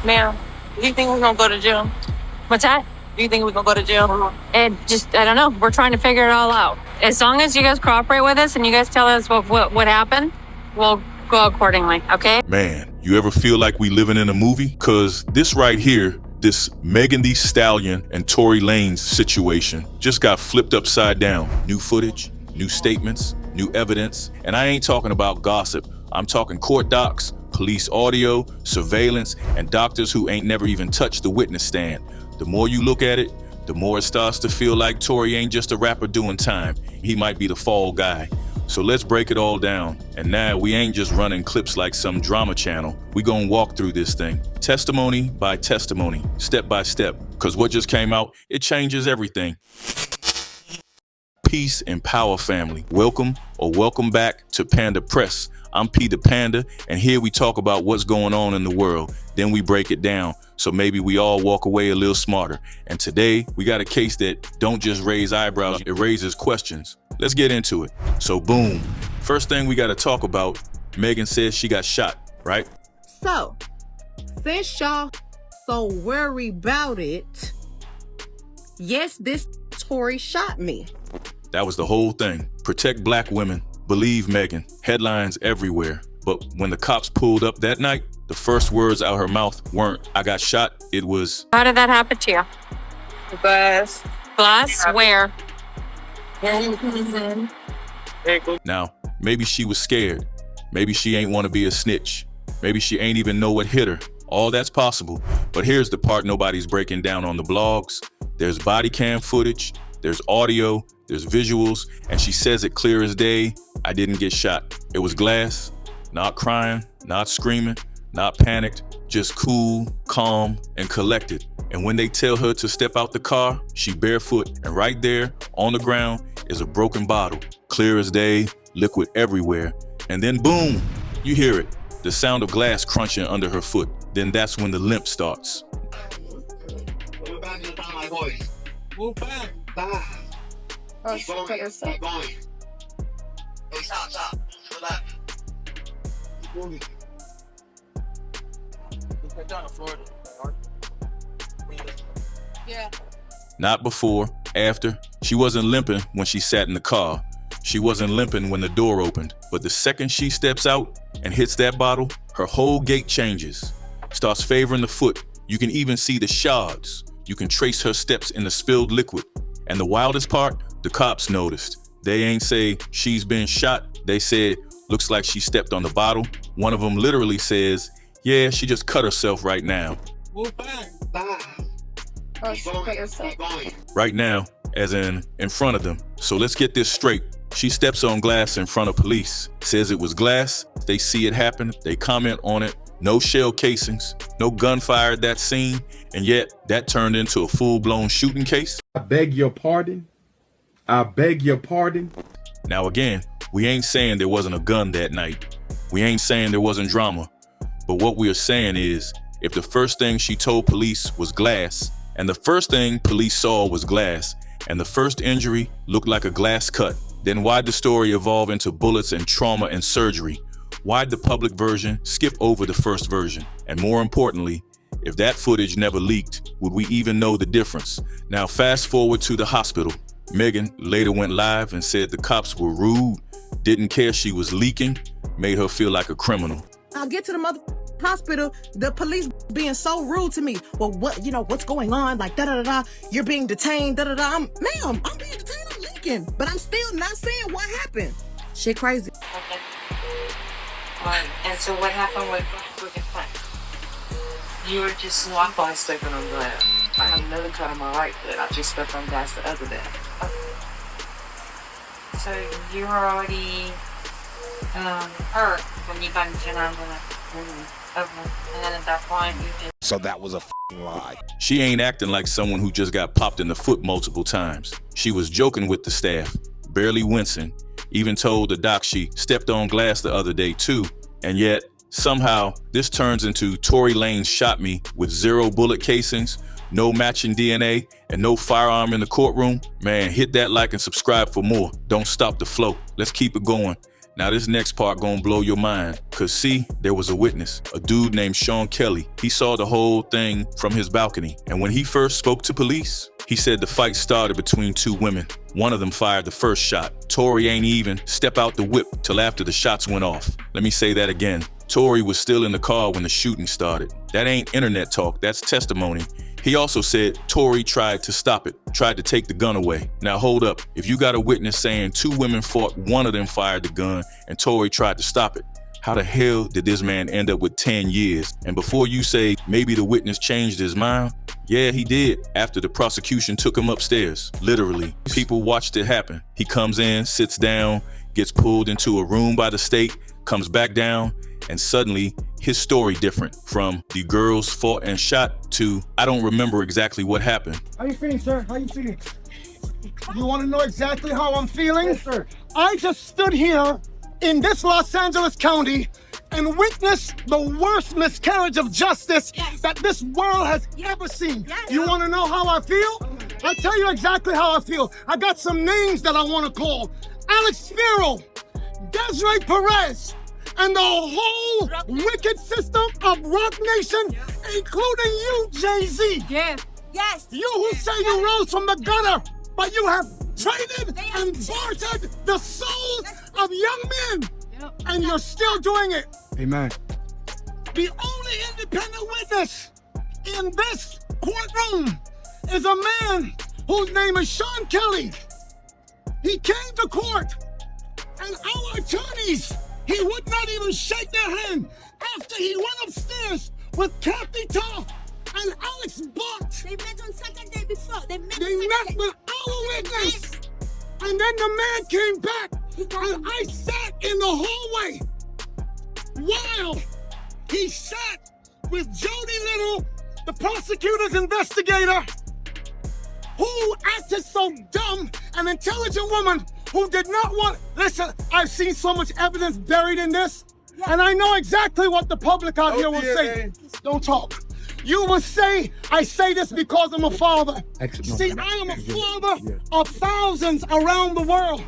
Ma'am, do you think we're gonna go to jail? What's that? Do you think we're gonna go to jail? I don't know. We're trying to figure it all out. As long as you guys cooperate with us and you guys tell us what happened, we'll go accordingly, okay? Man, you ever feel like we living in a movie? Cause this right here, this Megan Thee Stallion and Tory Lanez situation just got flipped upside down. New footage, new statements, new evidence, and I ain't talking about gossip. I'm talking court docs, police audio, surveillance, and doctors who ain't never even touched the witness stand. The more you look at it, the more it starts to feel like Tory ain't just a rapper doing time. He might be the fall guy. So let's break it all down. And now we ain't just running clips like some drama channel. We gonna walk through this thing, testimony by testimony, step by step. Cause what just came out, it changes everything. Peace and power, family. Welcome or welcome back to Panda Press. I'm P the Panda, and here we talk about what's going on in the world. Then we break it down, so maybe we all walk away a little smarter. And today, we got a case that don't just raise eyebrows, it raises questions. Let's get into it. So boom, first thing we gotta talk about, Megan says she got shot, right? So, since y'all so worried about it, yes, this Tory shot me. That was the whole thing. Protect black women. Believe Megan. Headlines everywhere. But when the cops pulled up that night, the first words out her mouth weren't, "I got shot." It was, How did that happen to you? Glass. Glass? Where? now, maybe she was scared. Maybe she ain't want to be a snitch. Maybe she ain't even know what hit her. All that's possible. But here's the part nobody's breaking down on the blogs. There's body cam footage, there's audio, there's visuals, and she says it clear as day. I didn't get shot. It was glass, not crying, not screaming, not panicked, just cool, calm, and collected. And when they tell her to step out the car, she barefoot, and right there on the ground is a broken bottle, clear as day, liquid everywhere. And then boom, you hear it, the sound of glass crunching under her foot. Then that's when the limp starts. Move back. Oh, stop. Hey, stop. Relax. Yeah. Not before, after. She wasn't limping when she sat in the car. She wasn't limping when the door opened. But the second she steps out and hits that bottle, her whole gait changes. Starts favoring the foot. You can even see the shards. You can trace her steps in the spilled liquid. And the wildest part, the cops noticed. They ain't say she's been shot. They said, looks like she stepped on the bottle. One of them literally says, yeah, she just cut herself right now. Move back. Oh, stop. Right now, as in front of them. So let's get this straight. She steps on glass in front of police. Says it was glass. They see it happen. They comment on it. No shell casings, no gunfire at that scene, and yet that turned into a full-blown shooting case. I beg your pardon. I beg your pardon. Now again, we ain't saying there wasn't a gun that night. We ain't saying there wasn't drama. But what we are saying is, if the first thing she told police was glass, and the first thing police saw was glass, and the first injury looked like a glass cut, then why'd the story evolve into bullets and trauma and surgery? Why'd the public version skip over the first version? And more importantly, if that footage never leaked, would we even know the difference? Now fast forward to the hospital. Megan later went live and said the cops were rude, didn't care she was leaking, made her feel like a criminal. I'll get to the hospital, the police being so rude to me. Well, what's going on? Like, da-da-da-da, you're being detained, da-da-da. Ma'am, I'm being detained, I'm leaking. But I'm still not saying what happened. Shit crazy. Okay. All right. And so what happened with the plant? You were just walking. I stepping on glass. I have another cut on my right foot. I just stepped on glass the other day. So you were already hurt when you got into an ambulance. Okay. And then at that point, you just... So that was a f***ing lie. She ain't acting like someone who just got popped in the foot multiple times. She was joking with the staff, barely wincing. Even told the doc she stepped on glass the other day too. And yet, somehow, this turns into Tory Lanez shot me with 0 bullet casings, no matching DNA, and no firearm in the courtroom. Man, hit that like and subscribe for more. Don't stop the flow. Let's keep it going. Now this next part gonna blow your mind, cause see, there was a witness, a dude named Sean Kelly. He saw the whole thing from his balcony, and when he first spoke to police, he said the fight started between two women. One of them fired the first shot. Tory ain't even step out the whip till after the shots went off. Let me say that again. Tory was still in the car when the shooting started. That ain't internet talk, that's testimony. He also said Tory tried to stop it, tried to take the gun away. Now hold up, if you got a witness saying two women fought, one of them fired the gun, and Tory tried to stop it, how the hell did this man end up with 10 years? And before you say maybe the witness changed his mind, yeah, he did after the prosecution took him upstairs. Literally, people watched it happen. He comes in, sits down, gets pulled into a room by the state, comes back down, and suddenly his story different from the girls fought and shot to I don't remember exactly what happened. How you feeling, sir? How you feeling? You want to know exactly how I'm feeling? Yes, sir. I just stood here in this Los Angeles County and witnessed the worst miscarriage of justice that this world has ever seen. You want to know how I feel? I'll tell you exactly how I feel. I got some names that I want to call. Alex Spiro, Desiree Perez, and the whole wicked system of Rock Nation, including you, Jay-Z. Yes. Yes. You who say you rose from the gutter, but you have traded and bartered the souls of young men, and you're still doing it. Amen. The only independent witness in this courtroom is a man whose name is Sean Kelly. He came to court, and our attorneys, he would not even shake their hand after he went upstairs with Kathy Toth and Alex Bott. They met on Saturday before. They met with our witness. And then the man came back, and I sat in the hallway while he sat with Jody Little, the prosecutor's investigator, who acted so dumb, an intelligent woman who did not want, listen, I've seen so much evidence buried in this, and I know exactly what the public out here will say. Don't talk. You will say, I say this because I'm a father. See, I am a father of thousands around the world.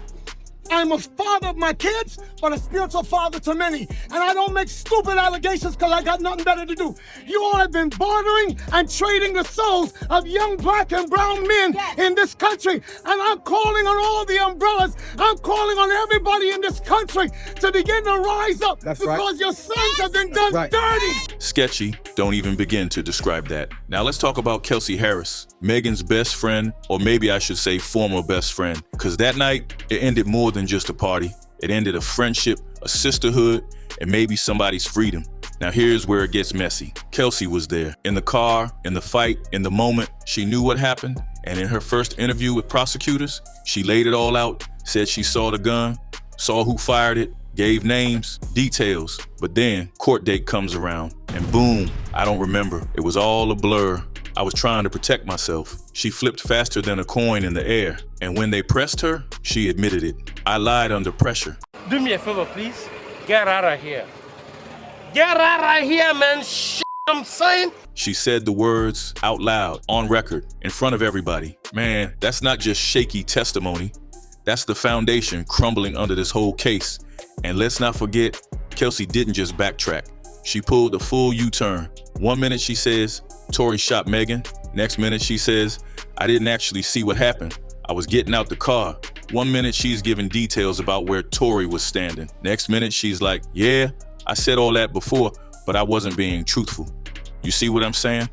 I'm a father of my kids, but a spiritual father to many. And I don't make stupid allegations because I got nothing better to do. You all have been bartering and trading the souls of young black and brown men in this country. And I'm calling on all the umbrellas. I'm calling on everybody in this country to begin to rise up because your sons have been done dirty. Sketchy, don't even begin to describe that. Now let's talk about Kelsey Harris, Megan's best friend, or maybe I should say former best friend, because that night, it ended more than just a party. It ended a friendship, a sisterhood, and maybe somebody's freedom. Now here's where it gets messy. Kelsey was there, in the car, in the fight, in the moment. She knew what happened, and in her first interview with prosecutors, she laid it all out, said she saw the gun, saw who fired it, gave names, details, but then court date comes around, and boom, I don't remember. It was all a blur. I was trying to protect myself. She flipped faster than a coin in the air, and when they pressed her, she admitted it. I lied under pressure. Do me a favor, please. Get out of here. Get out of here, man. I'm saying. She said the words out loud, on record, in front of everybody. Man, that's not just shaky testimony. That's the foundation crumbling under this whole case. And let's not forget, Kelsey didn't just backtrack. She pulled a full U-turn. 1 minute she says, Tory shot Megan. Next minute she says, I didn't actually see what happened. I was getting out the car. 1 minute she's giving details about where Tory was standing. Next minute she's like, yeah, I said all that before, but I wasn't being truthful. You see what I'm saying?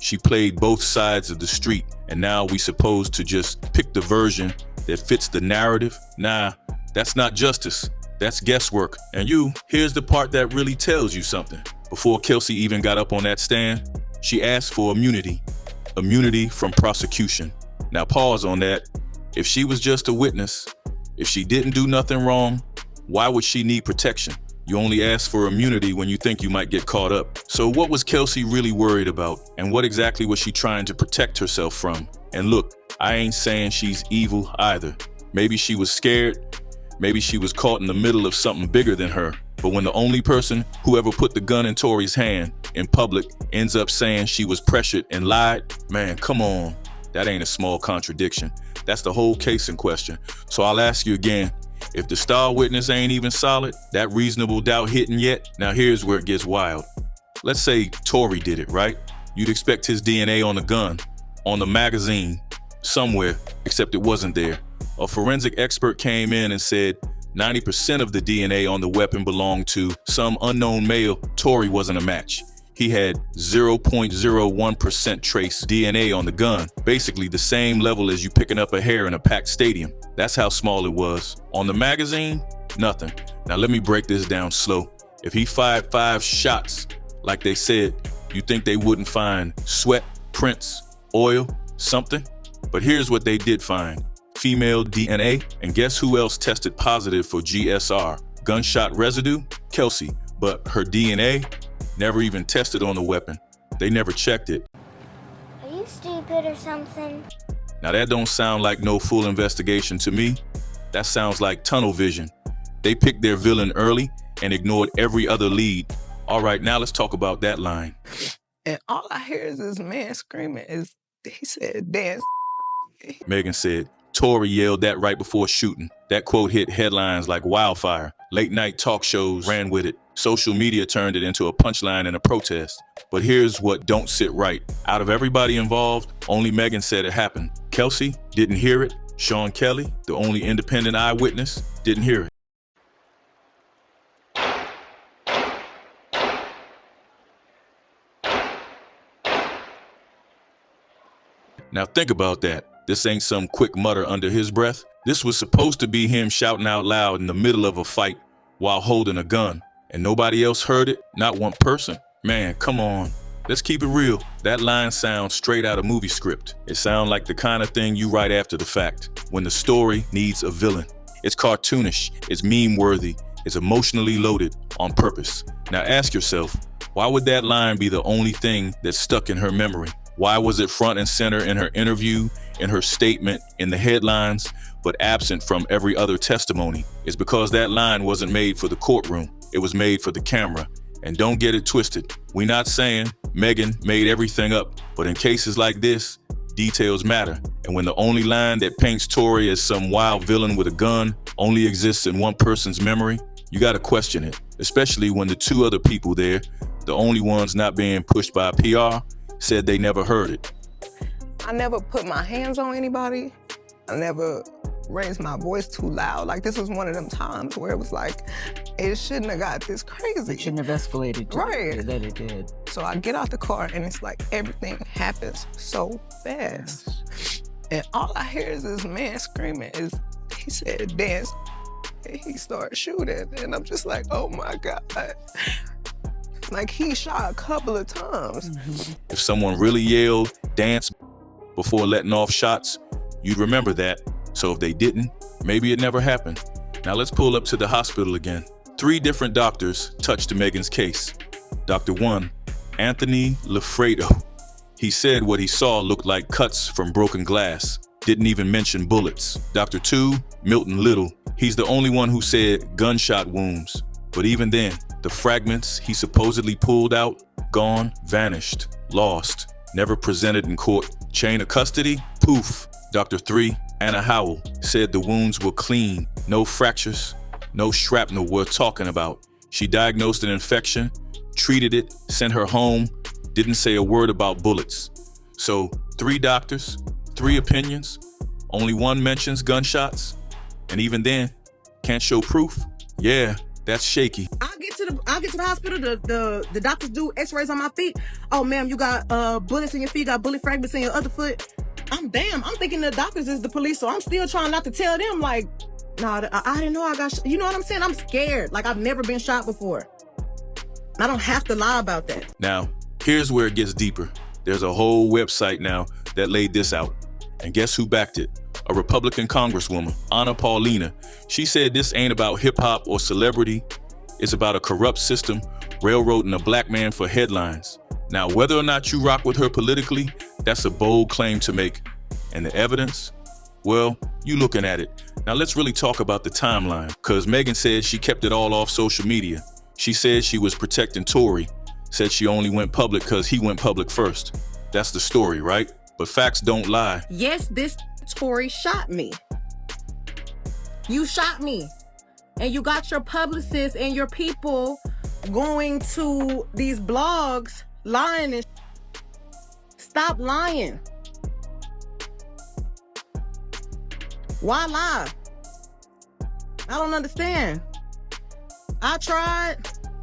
She played both sides of the street, and now we supposed to just pick the version that fits the narrative? Nah, that's not justice. That's guesswork. And here's the part that really tells you something. Before Kelsey even got up on that stand, she asked for immunity. Immunity from prosecution. Now pause on that. If she was just a witness, if she didn't do nothing wrong, why would she need protection? You only ask for immunity when you think you might get caught up. So what was Kelsey really worried about? And what exactly was she trying to protect herself from? And look, I ain't saying she's evil either. Maybe she was scared. Maybe she was caught in the middle of something bigger than her. But when the only person who ever put the gun in Tory's hand in public ends up saying she was pressured and lied, man, come on. That ain't a small contradiction. That's the whole case in question. So I'll ask you again, If the star witness ain't even solid, that reasonable doubt hitting yet, now here's where it gets wild. Let's say Tory did it, right? You'd expect his DNA on the gun, on the magazine, somewhere, except it wasn't there. A forensic expert came in and said 90% of the DNA on the weapon belonged to some unknown male. Tory wasn't a match. He had 0.01% trace DNA on the gun, basically the same level as you picking up a hair in a packed stadium. That's how small it was. On the magazine, nothing. Now let me break this down slow. If he fired 5 shots, like they said, you think they wouldn't find sweat, prints, oil, something? But here's what they did find. Female DNA, and guess who else tested positive for GSR? Gunshot residue? Kelsey. But her DNA never even tested on the weapon. They never checked it. Are you stupid or something? Now that don't sound like no full investigation to me. That sounds like tunnel vision. They picked their villain early and ignored every other lead. All right, now let's talk about that line. And all I hear is this man screaming. He said, dance. Megan said, Tory yelled that right before shooting. That quote hit headlines like wildfire. Late night talk shows ran with it. Social media turned it into a punchline and a protest. But here's what don't sit right. Out of everybody involved, only Megan said it happened. Kelsey didn't hear it. Sean Kelly, the only independent eyewitness, didn't hear it. Now think about that. This ain't some quick mutter under his breath. This was supposed to be him shouting out loud in the middle of a fight while holding a gun. And nobody else heard it? Not one person? Man, come on. Let's keep it real. That line sounds straight out of movie script. It sounds like the kind of thing you write after the fact, when the story needs a villain. It's cartoonish, it's meme-worthy, it's emotionally loaded on purpose. Now ask yourself, why would that line be the only thing that's stuck in her memory? Why was it front and center in her interview, in her statement, in the headlines, but absent from every other testimony? It's because that line wasn't made for the courtroom. It was made for the camera. And don't get it twisted. We're not saying Megan made everything up, but in cases like this, details matter. And when the only line that paints Tory as some wild villain with a gun only exists in one person's memory, you gotta question it, especially when the 2 other people there, the only ones not being pushed by PR, said they never heard it. I never put my hands on anybody. I never raised my voice too loud. Like, this was one of them times where it was like, it shouldn't have got this crazy. It shouldn't have escalated to right. that it did. So I get out the car and it's like everything happens so fast. Yes. And all I hear is this man screaming. He said, dance. And he started shooting. And I'm just like, oh my God. Like, he shot a couple of times. Mm-hmm. If someone really yelled, dance, before letting off shots, you'd remember that. So if they didn't, maybe it never happened. Now let's pull up to the hospital again. 3 different doctors touched Megan's case. Dr. 1, Anthony Lafredo. He said what he saw looked like cuts from broken glass. Didn't even mention bullets. Dr. 2, Milton Little. He's the only one who said gunshot wounds. But even then, the fragments he supposedly pulled out, gone, vanished, lost, never presented in court. Chain of custody? Poof. Dr. 3, Anna Howell, said the wounds were clean, no fractures, no shrapnel worth talking about. She diagnosed an infection, treated it, sent her home, didn't say a word about bullets. So 3 doctors, 3 opinions, only one mentions gunshots, and even then, can't show proof? Yeah, that's shaky. I'll get to the hospital, the doctors do x-rays on my feet. Oh, ma'am, you got bullets in your feet, got bullet fragments in your other foot. I'm thinking the doctors is the police, so I'm still trying not to tell them, like, nah, I didn't know I got you know what I'm saying? I'm scared. Like, I've never been shot before. I don't have to lie about that. Now, here's where it gets deeper. There's a whole website now that laid this out. And guess who backed it? A Republican Congresswoman, Anna Paulina. She said this ain't about hip-hop or celebrity. It's about a corrupt system railroading a black man for headlines. Now, whether or not you rock with her politically, that's a bold claim to make. And the evidence? Well, you looking at it. Now let's really talk about the timeline, because Megan said she kept it all off social media. She said she was protecting Tory, said she only went public because he went public first. That's the story, right? But facts don't lie. Yes, this Tory shot me. You shot me. and you got your publicists and your people going to these blogs lying and stop lying. Why lie? I don't understand. I tried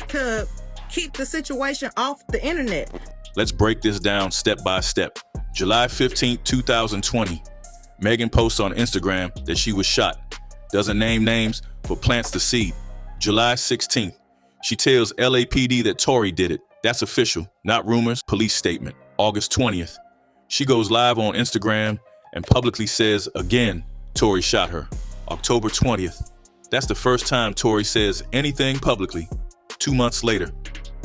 to keep the situation off the internet. Let's break this down step by step. July 15th, 2020. Megan posts on Instagram that she was shot. Doesn't name names, but plants the seed. July 16th. She tells LAPD that Tory did it. That's official, not rumors, police statement. August 20th. She goes live on Instagram and publicly says again, Tory shot her. October 20th. That's the first time Tory says anything publicly. 2 months later.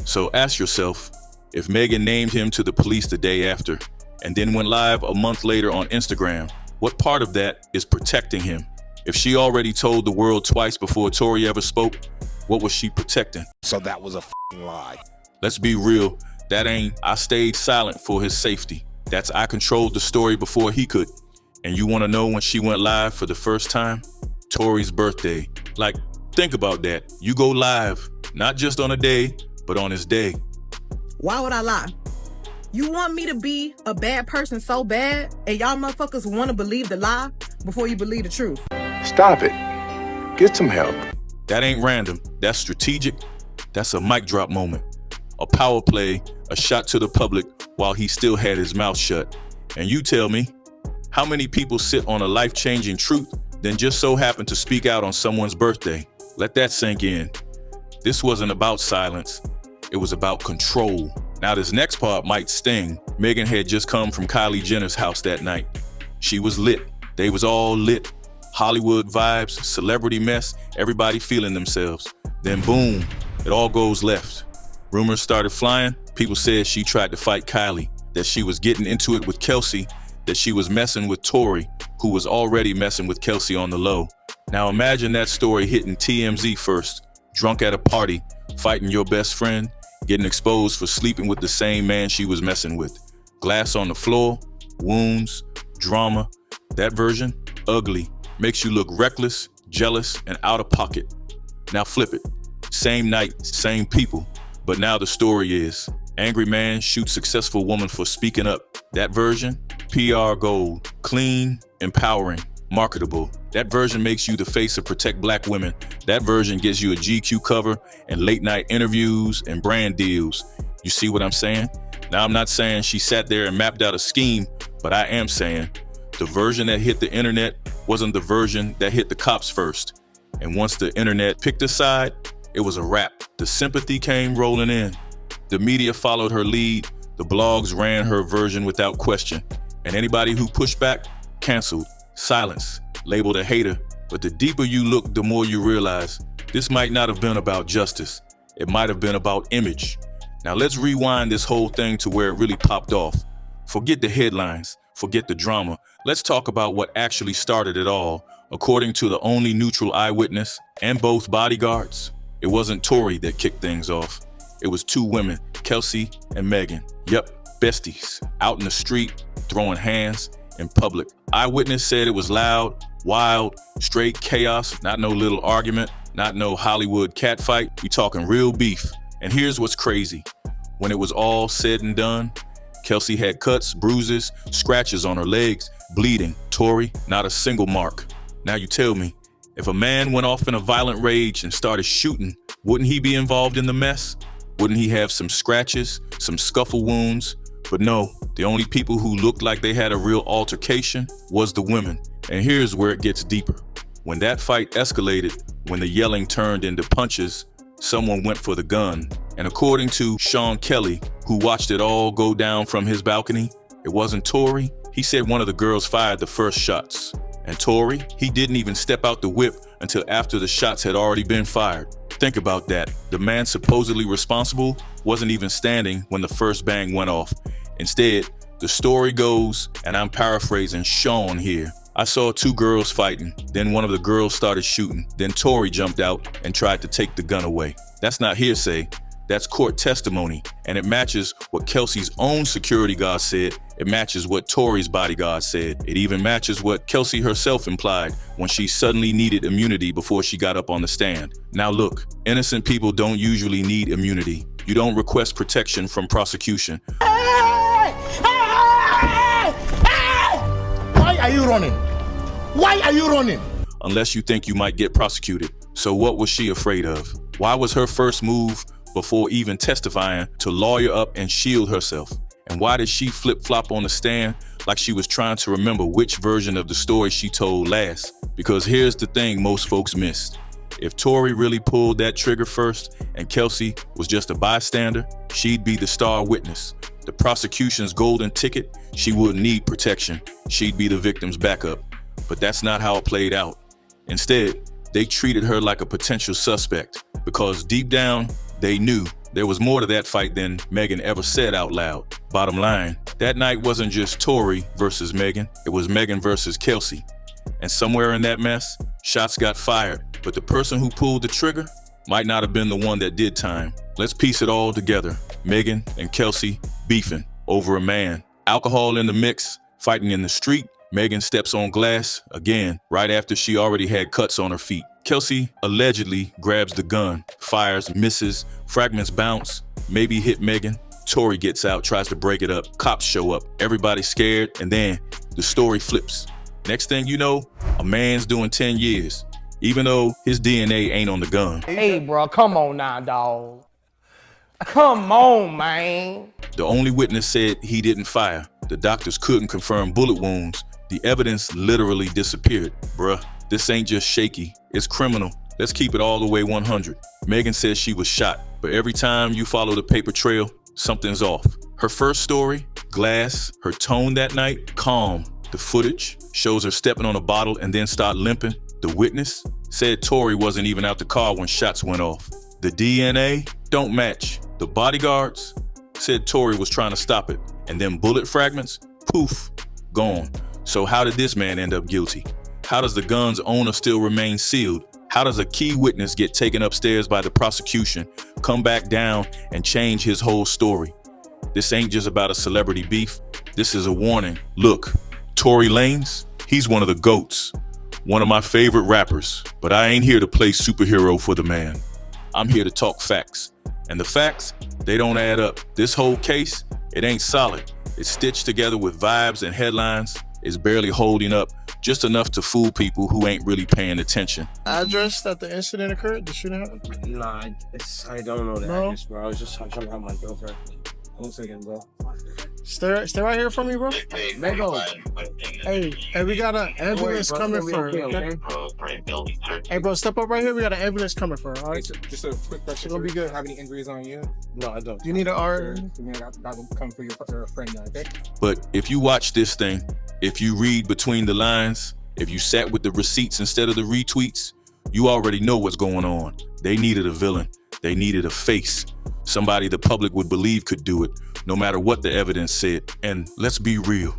So ask yourself, if Megan named him to the police the day after, and then went live a month later on Instagram, what part of that is protecting him? If she already told the world twice before Tory ever spoke, what was she protecting? So that was a f***ing lie. Let's be real, that ain't I stayed silent for his safety. That's I controlled the story before he could. And you wanna know when she went live for the first time? Tory's birthday. Like, think about that. You go live, not just on a day, but on his day. Why would I lie? You want me to be a bad person so bad, and y'all motherfuckers want to believe the lie before you believe the truth. Stop it. Get some help. That ain't random. That's strategic. That's a mic drop moment. A power play, a shot to the public while he still had his mouth shut. And you tell me, how many people sit on a life-changing truth then just so happen to speak out on someone's birthday? Let that sink in. This wasn't about silence. It was about control. Now this next part might sting. Megan had just come from Kylie Jenner's house that night. She was lit. They was all lit. Hollywood vibes, celebrity mess, everybody feeling themselves. Then boom, it all goes left. Rumors started flying. People said she tried to fight Kylie, that she was getting into it with Kelsey, that she was messing with Tory, who was already messing with Kelsey on the low. Now imagine that story hitting TMZ first, drunk at a party, fighting your best friend, getting exposed for sleeping with the same man she was messing with. Glass on the floor, wounds, drama. That version, ugly, makes you look reckless, jealous, and out of pocket. Now flip it. Same night, same people. But now the story is, angry man shoots successful woman for speaking up. That version, PR gold, clean, empowering, marketable. That version makes you the face of Protect Black Women. That version gives you a GQ cover and late night interviews and brand deals. You see what I'm saying? Now I'm not saying she sat there and mapped out a scheme, but I am saying the version that hit the internet wasn't the version that hit the cops first. And once the internet picked a side, it was a wrap. The sympathy came rolling in. The media followed her lead. The blogs ran her version without question. And anybody who pushed back, canceled, silenced, labeled a hater. But the deeper you look, the more you realize this might not have been about justice. It might have been about image. Now let's rewind this whole thing to where it really popped off. Forget the headlines, forget the drama. Let's talk about what actually started it all. According to the only neutral eyewitness and both bodyguards, it wasn't Tory that kicked things off. It was two women, Kelsey and Megan. Yep, besties, out in the street, throwing hands in public. Eyewitness said it was loud, wild, straight chaos, not no little argument, not no Hollywood catfight. We talking real beef. And here's what's crazy. When it was all said and done, Kelsey had cuts, bruises, scratches on her legs, bleeding. Tory, not a single mark. Now you tell me, if a man went off in a violent rage and started shooting, wouldn't he be involved in the mess? Wouldn't he have some scratches, some scuffle wounds? But no, the only people who looked like they had a real altercation was the women. And here's where it gets deeper. When that fight escalated, when the yelling turned into punches, someone went for the gun. And according to Sean Kelly, who watched it all go down from his balcony, it wasn't Tory. He said one of the girls fired the first shots. And Tory, he didn't even step out the whip until after the shots had already been fired. Think about that. The man supposedly responsible wasn't even standing when the first bang went off. Instead, the story goes, and I'm paraphrasing Sean here, I saw two girls fighting, then one of the girls started shooting, then Tory jumped out and tried to take the gun away. That's not hearsay, that's court testimony, and it matches what Kelsey's own security guard said It matches what Tory's bodyguard said. It even matches what Kelsey herself implied when she suddenly needed immunity before she got up on the stand. Now look, innocent people don't usually need immunity. You don't request protection from prosecution. Why are you running? Why are you running? Unless you think you might get prosecuted. So what was she afraid of? Why was her first move before even testifying to lawyer up and shield herself? And why did she flip-flop on the stand like she was trying to remember which version of the story she told last? Because here's the thing most folks missed. If Tory really pulled that trigger first and Kelsey was just a bystander, she'd be the star witness. The prosecution's golden ticket, she wouldn't need protection. She'd be the victim's backup. But that's not how it played out. Instead, they treated her like a potential suspect because deep down, they knew there was more to that fight than Megan ever said out loud. Bottom line, that night wasn't just Tory versus Megan, it was Megan versus Kelsey. And somewhere in that mess, shots got fired. But the person who pulled the trigger might not have been the one that did time. Let's piece it all together. Megan and Kelsey beefing over a man. Alcohol in the mix, fighting in the street. Megan steps on glass again right after she already had cuts on her feet. Kelsey allegedly grabs the gun, fires, misses, fragments bounce, maybe hit Megan. Tory gets out, tries to break it up. Cops show up, everybody's scared, and then the story flips. Next thing you know, a man's doing 10 years, even though his DNA ain't on the gun. Hey, bro, come on now, dog. Come on, man. The only witness said he didn't fire. The doctors couldn't confirm bullet wounds. The evidence literally disappeared. Bruh, this ain't just shaky, it's criminal. Let's keep it all the way 100. Megan says she was shot, but every time you follow the paper trail, something's off. Her first story, glass, her tone that night, calm. The footage shows her stepping on a bottle and then start limping. The witness said Tory wasn't even out the car when shots went off. The DNA don't match. The bodyguards said Tory was trying to stop it. And then bullet fragments, poof, gone. So how did this man end up guilty? How does the gun's owner still remain sealed? How does a key witness get taken upstairs by the prosecution, come back down, and change his whole story? This ain't just about a celebrity beef. This is a warning. Look, Tory Lanez, he's one of the GOATs, one of my favorite rappers, but I ain't here to play superhero for the man. I'm here to talk facts. And the facts, they don't add up. This whole case, it ain't solid. It's stitched together with vibes and headlines. It's barely holding up, just enough to fool people who ain't really paying attention. Address that the incident occurred? The shooting happened? Nah, I don't know the address, bro. I was just trying to have my girlfriend. 1 second, bro. Stay right here for me, bro. Let go. Hey, we got an ambulance coming for her. Okay? Hey, bro, step up right here. We got an ambulance coming for her. All right. Just a quick question. Gonna be good. Have any injuries on you? No, I don't. You need an R. That will come for your friend now, okay? But if you watch this thing, if you read between the lines, if you sat with the receipts instead of the retweets, you already know what's going on. They needed a villain. They needed a face. Somebody the public would believe could do it, no matter what the evidence said. And let's be real.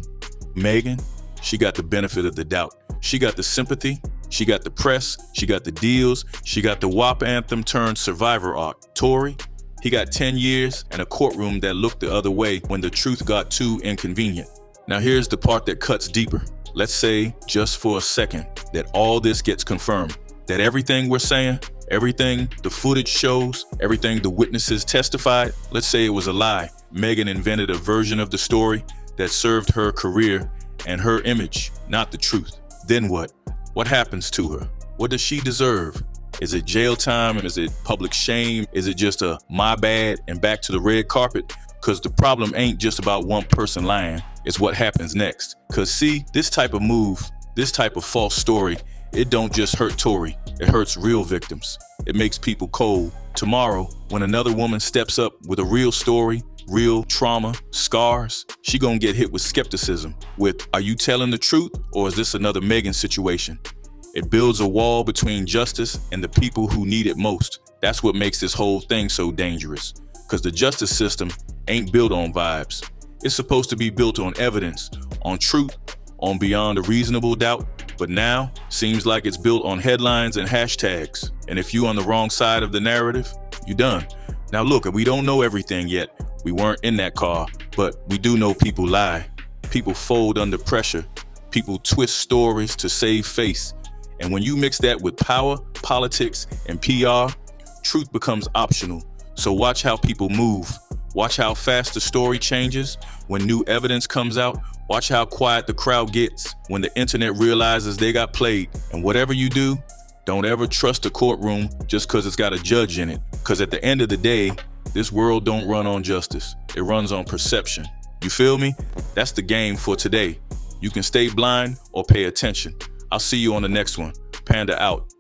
Megan, she got the benefit of the doubt. She got the sympathy, she got the press, she got the deals, she got the WAP anthem turned survivor arc. Tory, he got 10 years and a courtroom that looked the other way when the truth got too inconvenient. Now here's the part that cuts deeper. Let's say, just for a second, that all this gets confirmed. That everything we're saying, everything the footage shows, everything the witnesses testified, let's say it was a lie. Megan invented a version of the story that served her career and her image, not the truth. Then what? What happens to her? What does she deserve? Is it jail time? Is it public shame? Is it just a my bad and back to the red carpet? Because the problem ain't just about one person lying, it's what happens next. Because see, this type of move, this type of false story, it don't just hurt Tory, it hurts real victims. It makes people cold. Tomorrow, when another woman steps up with a real story, real trauma, scars, she gonna get hit with skepticism, with, are you telling the truth or is this another Megan situation? It builds a wall between justice and the people who need it most. That's what makes this whole thing so dangerous. Because the justice system ain't built on vibes. It's supposed to be built on evidence, on truth, on beyond a reasonable doubt. But now, seems like it's built on headlines and hashtags. And if you on the wrong side of the narrative, you done. Now look, we don't know everything yet. We weren't in that car, but we do know people lie. People fold under pressure. People twist stories to save face. And when you mix that with power, politics, and PR, truth becomes optional. So watch how people move. Watch how fast the story changes when new evidence comes out. Watch how quiet the crowd gets when the internet realizes they got played. And whatever you do, don't ever trust a courtroom just because it's got a judge in it. Because at the end of the day, this world don't run on justice. It runs on perception. You feel me? That's the game for today. You can stay blind or pay attention. I'll see you on the next one. Panda out.